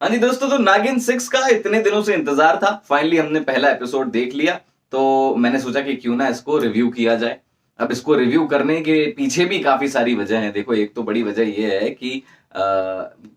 हाँ जी दोस्तों, तो नागिन 6 का इतने दिनों से इंतजार था। फाइनली हमने पहला एपिसोड देख लिया, तो मैंने सोचा कि क्यों ना इसको रिव्यू किया जाए। अब इसको रिव्यू करने के पीछे भी काफी सारी वजह है। देखो, एक तो बड़ी वजह ये है कि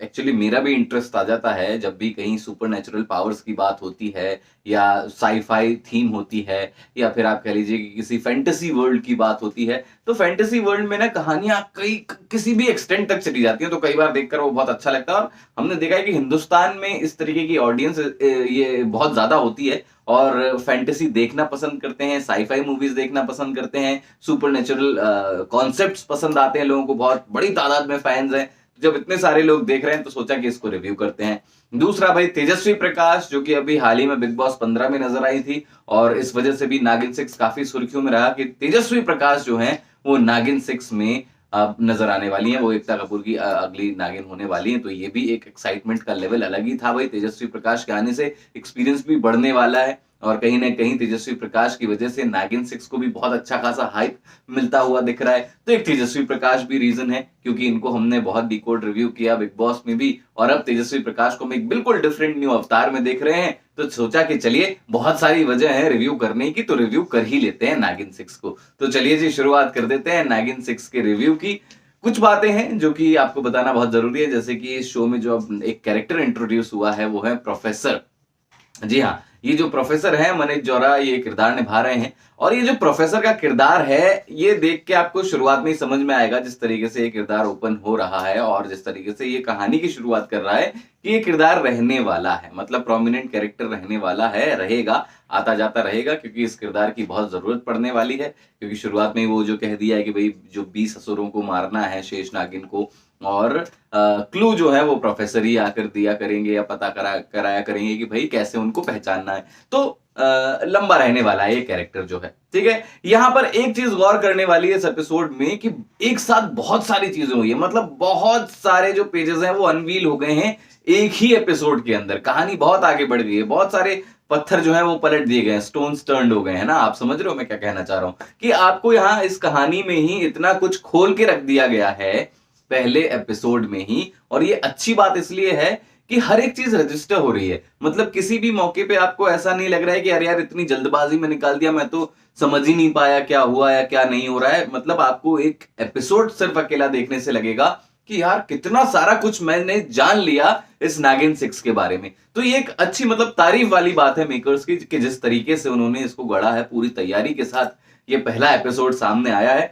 एक्चुअली मेरा भी इंटरेस्ट आ जाता है जब भी कहीं सुपरनेचुरल पावर्स की बात होती है, या साईफाई थीम होती है, या फिर आप कह लीजिए कि किसी फैंटेसी वर्ल्ड की बात होती है। तो फैंटेसी वर्ल्ड में ना कहानियां कई किसी भी एक्सटेंट तक चली जाती हैं, तो कई बार देखकर वो बहुत अच्छा लगता है। और हमने देखा है कि हिंदुस्तान में इस तरीके की ऑडियंस ये बहुत ज्यादा होती है, और फैंटेसी देखना पसंद करते हैं, साईफाई मूवीज देखना पसंद करते हैं, सुपरनेचुरल कॉन्सेप्ट्स पसंद आते हैं लोगों को, बहुत बड़ी तादाद में फैंस हैं। जब इतने सारे लोग देख रहे हैं तो सोचा कि इसको रिव्यू करते हैं। दूसरा भाई, तेजस्वी प्रकाश, जो कि अभी हाल ही में बिग बॉस 15 में नजर आई थी, और इस वजह से भी नागिन 6 काफी सुर्खियों में रहा कि तेजस्वी प्रकाश जो है वो नागिन 6 में अब नजर आने वाली है। वो एकता कपूर की अगली नागिन होने वाली है। तो ये भी एक एक्साइटमेंट का लेवल अलग ही था भाई। तेजस्वी प्रकाश के आने से एक्सपीरियंस भी बढ़ने वाला है, और कहीं ना कहीं तेजस्वी प्रकाश की वजह से नागिन 6 को भी बहुत अच्छा खासा हाइप मिलता हुआ दिख रहा है। तो एक तेजस्वी प्रकाश भी रीजन है, क्योंकि इनको हमने बहुत डिकोड रिव्यू किया बिग बॉस में भी, और अब तेजस्वी प्रकाश को हम एक बिल्कुल डिफरेंट न्यू अवतार में देख रहे हैं। तो सोचा कि चलिए, बहुत सारी वजह है रिव्यू करने की, तो रिव्यू कर ही लेते हैं नागिन 6 को। तो चलिए जी, शुरुआत कर देते हैं नागिन 6 के रिव्यू की। कुछ बातें हैं जो कि आपको बताना बहुत जरूरी है, जैसे कि इस शो में जो अब एक कैरेक्टर इंट्रोड्यूस हुआ है वो है प्रोफेसर। जी हाँ, ये जो प्रोफेसर है मनीष जौरा ये किरदार निभा रहे हैं। और ये जो प्रोफेसर का किरदार है, ये देख के आपको शुरुआत में ही समझ में आएगा, जिस तरीके से ये किरदार ओपन हो रहा है और जिस तरीके से ये कहानी की शुरुआत कर रहा है, कि ये किरदार रहने वाला है, मतलब प्रोमिनेंट कैरेक्टर रहने वाला है, रहेगा, आता जाता रहेगा, क्योंकि इस किरदार की बहुत जरूरत पड़ने वाली है। क्योंकि शुरुआत में वो जो कह दिया है कि भाई जो 20 असुरों को मारना है, शेष नागिन को, और क्लू जो है वो प्रोफेसर ही आकर दिया करेंगे, या पता कराया करेंगे कि भाई कैसे उनको पहचानना है। तो लंबा रहने वाला है ये कैरेक्टर जो है, ठीक है। यहां पर एक चीज गौर करने वाली है इस एपिसोड में, कि एक साथ बहुत सारी चीजें हुई है, मतलब बहुत सारे जो पेजेस हैं वो अनवील हो गए हैं एक ही एपिसोड के अंदर। कहानी बहुत आगे बढ़ गई है, बहुत सारे पत्थर जो है वो पलट दिए गए हैं, स्टोन्स टर्न्ड हो गए हैं ना। आप समझ रहे हो मैं क्या कहना चाह रहा हूं, कि आपको यहां इस कहानी में ही इतना कुछ खोल के रख दिया गया है पहले एपिसोड में ही। और ये अच्छी बात इसलिए है कि हर एक चीज रजिस्टर हो रही है, मतलब किसी भी मौके पे आपको ऐसा नहीं लग रहा है कि अरे यार इतनी जल्दबाजी में निकाल दिया, मैं तो समझ ही नहीं पाया क्या हुआ या क्या नहीं हो रहा है। मतलब आपको एक एपिसोड सिर्फ अकेला देखने से लगेगा कि यार कितना सारा कुछ मैंने जान लिया इस नागिन 6 के बारे में। तो ये एक अच्छी, मतलब तारीफ वाली बात है मेकर्स की, कि जिस तरीके से उन्होंने इसको गढ़ा है, पूरी तैयारी के साथ ये पहला एपिसोड सामने आया है।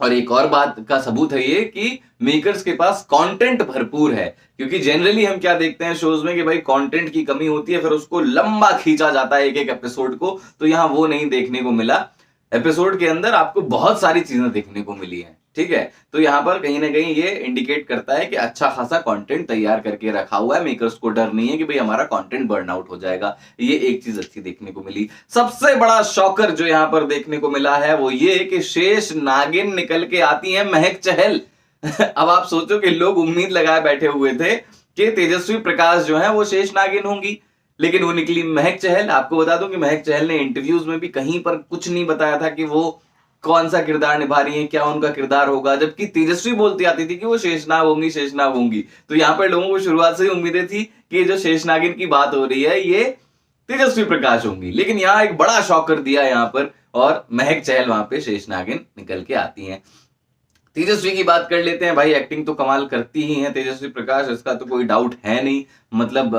और एक और बात का सबूत है ये कि मेकर्स के पास कंटेंट भरपूर है। क्योंकि जनरली हम क्या देखते हैं शोज में कि भाई कंटेंट की कमी होती है, फिर उसको लंबा खींचा जाता है एक एक एपिसोड को। तो यहां वो नहीं देखने को मिला। एपिसोड के अंदर आपको बहुत सारी चीजें देखने को मिली हैं, ठीक है। तो यहां पर कहीं ना कहीं ये इंडिकेट करता है कि अच्छा खासा कंटेंट तैयार करके रखा हुआ है। मेकर्स को डर नहीं है कि भाई हमारा कंटेंट बर्न आउट हो जाएगा। ये एक चीज अच्छी देखने को मिली। सबसे बड़ा शॉकर जो यहां पर देखने को मिला है वो ये कि शेष नागिन निकल के आती है महक चहल। अब आप सोचो कि लोग उम्मीद लगाए बैठे हुए थे कि तेजस्वी प्रकाश जो है वो शेष नागिन होंगी, लेकिन वो निकली महक चहल। आपको बता दूं कि महक चहल ने इंटरव्यूज में भी कहीं पर कुछ नहीं बताया था कि वो कौन सा किरदार निभा रही है, क्या उनका किरदार होगा, जबकि तेजस्वी बोलती आती थी कि वो शेषनाग होंगी, शेषनाग होंगी। तो यहां पर लोगों को शुरुआत से ही उम्मीदें थी कि ये जो शेषनागिन की बात हो रही है ये तेजस्वी प्रकाश होंगी, लेकिन यहां एक बड़ा शॉकर दिया यहां पर, और महक चहल वहां पे शेषनागिन निकल के आती हैं। तेजस्वी की बात कर लेते हैं भाई। एक्टिंग तो कमाल करती ही है तेजस्वी प्रकाश, इसका तो कोई डाउट है नहीं। मतलब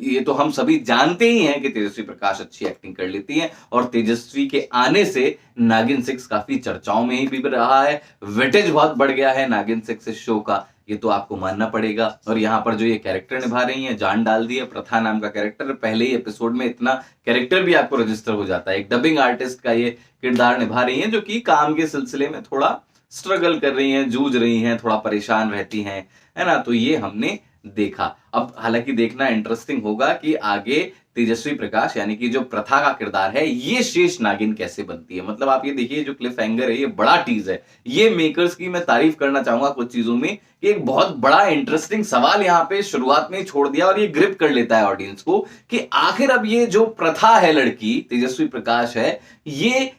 ये तो हम सभी जानते ही हैं कि तेजस्वी प्रकाश अच्छी एक्टिंग कर लेती हैं, और तेजस्वी के आने से नागिन 6 काफी चर्चाओं में ही भी रहा है। वेटेज बहुत बढ़ गया है नागिन 6 इस शो का, ये तो आपको मानना पड़ेगा। और यहाँ पर जो ये कैरेक्टर निभा रही हैं, जान डाल दी है, प्रथा नाम का कैरेक्टर। पहले ही एपिसोड में इतना कैरेक्टर भी आपको रजिस्टर हो जाता है। एक डबिंग आर्टिस्ट का ये किरदार निभा रही है, जो कि काम के सिलसिले में थोड़ा स्ट्रगल कर रही हैं, जूझ रही हैं, थोड़ा परेशान रहती हैं, है ना। तो ये हमने देखा। अब हालांकि देखना इंटरेस्टिंग होगा कि आगे तेजस्वी प्रकाश यानी कि जो प्रथा का किरदार है, ये शेष नागिन कैसे बनती है। मतलब आप ये देखिए, जो क्लिफ हैंगर है ये बड़ा टीज है। ये मेकर्स की मैं तारीफ करना चाहूंगा कुछ चीजों में, कि एक बहुत बड़ा इंटरेस्टिंग सवाल यहाँ पे शुरुआत में ही छोड़ दिया, और ये ग्रिप कर लेता है ऑडियंस को कि आखिर अब ये जो प्रथा है लड़की तेजस्वी प्रकाश है, ये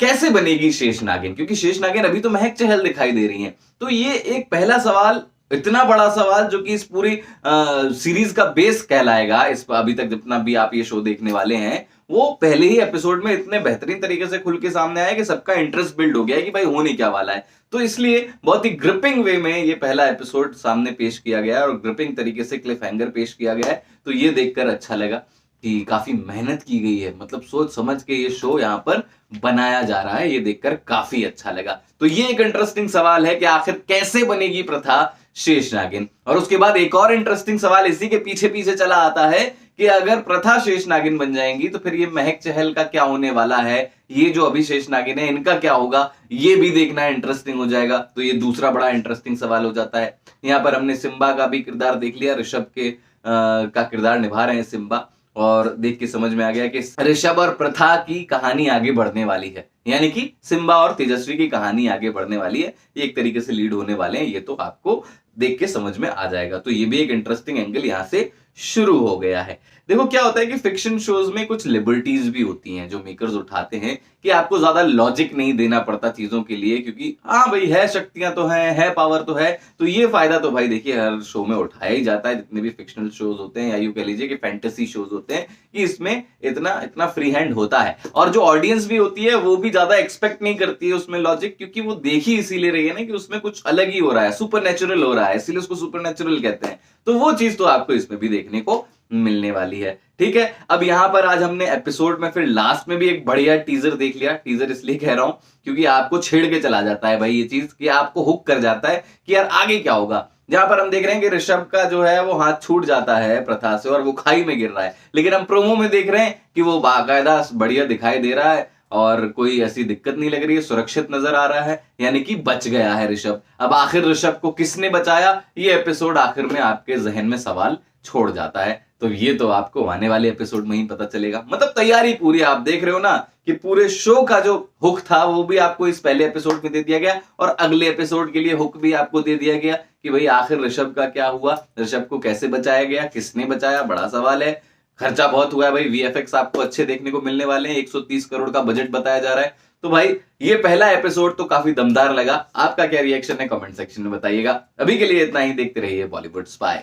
कैसे बनेगी शेष नागिन। क्योंकि शेष नागिन अभी तो महक चहल दिखाई दे रही हैं। तो ये एक पहला सवाल इतना बड़ा सवाल जो कि इस पूरी सीरीज का बेस कहलाएगा, इस अभी तक जितना भी आप ये शो देखने वाले हैं, वो पहले ही एपिसोड में इतने बेहतरीन तरीके से खुल के सामने आया कि सबका इंटरेस्ट बिल्ड हो गया है कि भाई होने क्या वाला है। तो इसलिए बहुत ही ग्रिपिंग वे में ये पहला एपिसोड सामने पेश किया गया है और ग्रिपिंग तरीके से क्लिफ हैंगर पेश किया गया है। तो ये देखकर अच्छा लगा कि काफी मेहनत की गई है, मतलब सोच समझ के ये शो यहाँ पर बनाया जा रहा है। ये देखकर काफी अच्छा लगा। तो ये एक इंटरेस्टिंग सवाल है कि आखिर कैसे बनेगी प्रथा शेष नागिन। और उसके बाद एक और इंटरेस्टिंग सवाल इसी के पीछे पीछे चला आता है कि अगर प्रथा शेष नागिन बन जाएंगी तो फिर ये महक चहल का क्या होने वाला है, ये जो अभी शेष नागिन है इनका क्या होगा, ये भी देखना इंटरेस्टिंग हो जाएगा। तो ये दूसरा बड़ा इंटरेस्टिंग सवाल हो जाता है। यहाँ पर हमने सिम्बा का भी किरदार देख लिया, ऋषभ के का किरदार निभा रहे हैं सिम्बा, और देख के समझ में आ गया कि ऋषभ और प्रथा की कहानी आगे बढ़ने वाली है, यानी कि सिम्बा और तेजस्वी की कहानी आगे बढ़ने वाली है। ये एक तरीके से लीड होने वाले हैं, ये तो आपको देख के समझ में आ जाएगा। तो ये भी एक इंटरेस्टिंग एंगल यहां से शुरू हो गया है। देखो क्या होता है कि फिक्शन शोज में कुछ लिबर्टीज भी होती हैं जो मेकर्स उठाते हैं कि आपको ज्यादा लॉजिक नहीं देना पड़ता चीजों के लिए, क्योंकि हाँ भाई है, शक्तियां तो है पावर तो है। तो ये फायदा तो भाई देखिए हर शो में उठाया ही जाता है, जितने भी फिक्शनल शोज होते हैं या यूं कह लीजिए कि फैंटेसी शोज होते हैं, कि इसमें इतना फ्री हैंड होता है। और जो ऑडियंस भी होती है वो भी ज्यादा एक्सपेक्ट नहीं करती है उसमें लॉजिक, क्योंकि वो देख ही इसीलिए रही है ना कि उसमें कुछ अलग ही हो रहा है, सुपर हो रहा है, इसीलिए उसको सुपर कहते हैं। तो वो चीज तो आपको इसमें भी देखने को मिलने वाली है। ठीक है, अब यहां पर आज हमने एपिसोड में फिर लास्ट में भी एक बढ़िया टीजर देख लिया। टीजर इसलिए कह रहा हूं क्योंकि आपको छेड़ के चला जाता है भाई ये चीज, कि आपको हुक कर जाता है कि यार आगे क्या होगा। जहां पर हम देख रहे हैं कि ऋषभ का जो है वो हाथ छूट जाता है प्रथा से और वो खाई में गिर रहा है, लेकिन हम प्रोमो में देख रहे हैं कि वो बाकायदा बढ़िया दिखाई दे रहा है और कोई ऐसी दिक्कत नहीं लग रही है, सुरक्षित नजर आ रहा है, यानी कि बच गया है ऋषभ। अब आखिर ऋषभ को किसने बचाया, ये एपिसोड आखिर में आपके जहन में सवाल छोड़ जाता है। तो ये तो आपको आने वाले एपिसोड में ही पता चलेगा। मतलब तैयारी पूरी, आप देख रहे हो ना कि पूरे शो का जो हुक था वो भी आपको इस पहले एपिसोड में दे दिया गया और अगले एपिसोड के लिए हुक भी आपको दे दिया गया कि भाई आखिर ऋषभ का क्या हुआ, ऋषभ को कैसे बचाया गया, किसने बचाया, बड़ा सवाल है। खर्चा बहुत हुआ है भाई, वीएफएक्स आपको अच्छे देखने को मिलने वाले हैं, 130 करोड़ का बजट बताया जा रहा है। तो भाई ये पहला एपिसोड तो काफी दमदार लगा। आपका क्या रिएक्शन है कमेंट सेक्शन में बताइएगा। अभी के लिए इतना ही, देखते रहिए बॉलीवुड स्पाई।